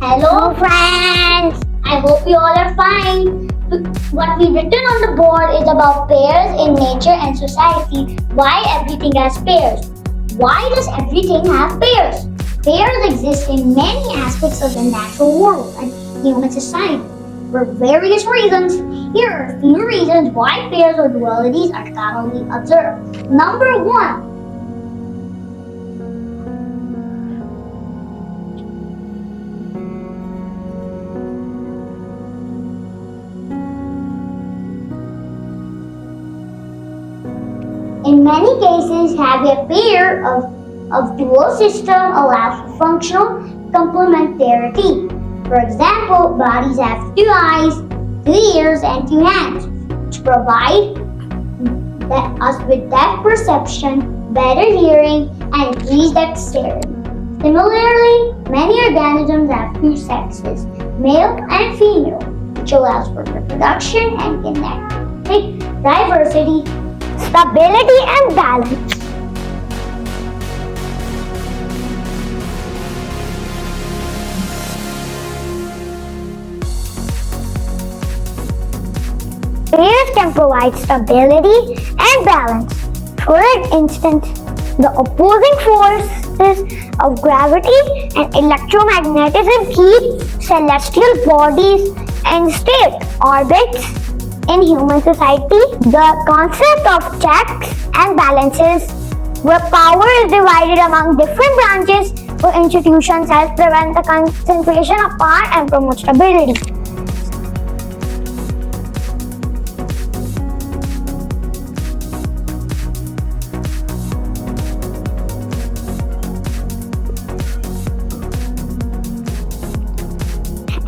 Hello friends! I hope you all are fine. What we've written on the board is about pairs in nature and society. Why everything has pairs? Why does everything have pairs? Pairs exist in many aspects of the natural world and human society for various reasons. Here are a few reasons why pairs or dualities are commonly observed. Number 1. In many cases, having a pair of dual system allows for functional complementarity. For example, bodies have 2 eyes, 2 ears, and 2 hands, which provide us with depth perception, better hearing, and increased dexterity. Similarly, many organisms have 2 sexes, male and female, which allows for reproduction and genetic diversity. Stability and balance. Pairs can provide stability and balance. For instance, the opposing forces of gravity and electromagnetism keep celestial bodies in state orbits. In human society, the concept of checks and balances, where power is divided among different branches or institutions, helps prevent the concentration of power and promote stability.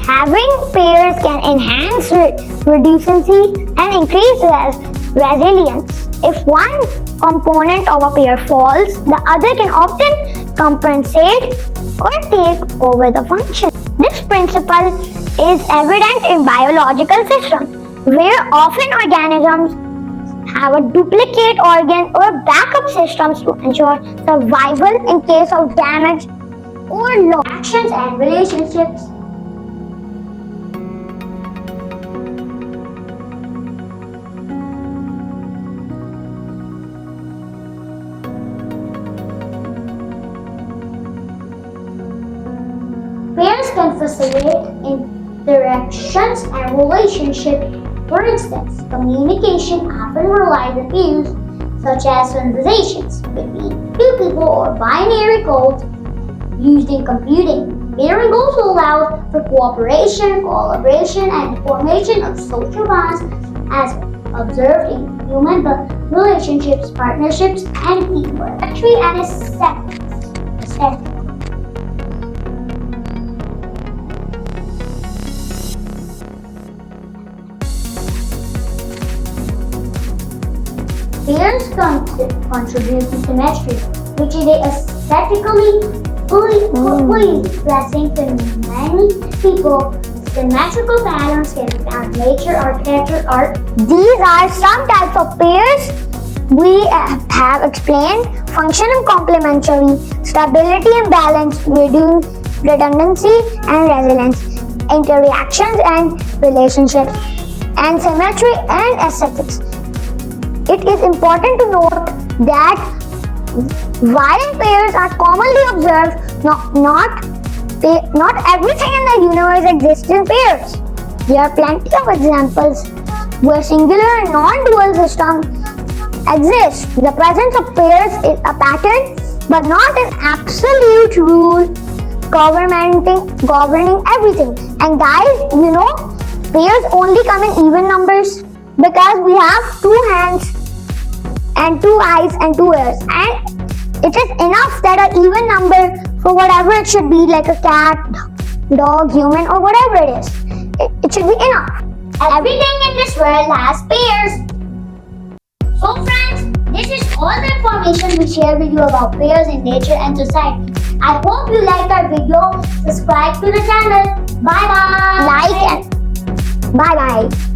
Having pairs can enhance redundancy and increase resilience. If one component of a pair falls, the other can often compensate or take over the function. This principle is evident in biological systems, where often organisms have a duplicate organ or backup systems to ensure survival in case of damage or loss. Actions and relationships. Pairs can facilitate interactions and relationships. For instance, communication often relies on cues such as conversations between 2 people or binary codes used in computing. Pairing also allows for cooperation, collaboration, and the formation of social bonds as observed in human relationships, partnerships, and teamwork. Symmetry and aesthetics. Pairs contribute to symmetry, which is a aesthetically pleasing to many people. Symmetrical patterns can be found in nature, architecture, art. These are some types of pairs we have explained: function and complementary, stability and balance, redundancy and resilience, interactions and relationships, and symmetry and aesthetics. It is important to note that while pairs are commonly observed, not everything in the universe exists in pairs. There are plenty of examples where singular and non-dual systems exist. The presence of pairs is a pattern, but not an absolute rule governing everything. And guys, pairs only come in even numbers because we have 2 hands and 2 eyes and 2 ears, and it is enough that an even number for whatever it should be, like a cat, dog, human, or whatever it is. It should be enough. Everything in this world has pairs. So friends, this is all the information we share with you about pairs in nature and society. I hope you liked our video. Subscribe to the channel. Bye bye. Like and bye bye.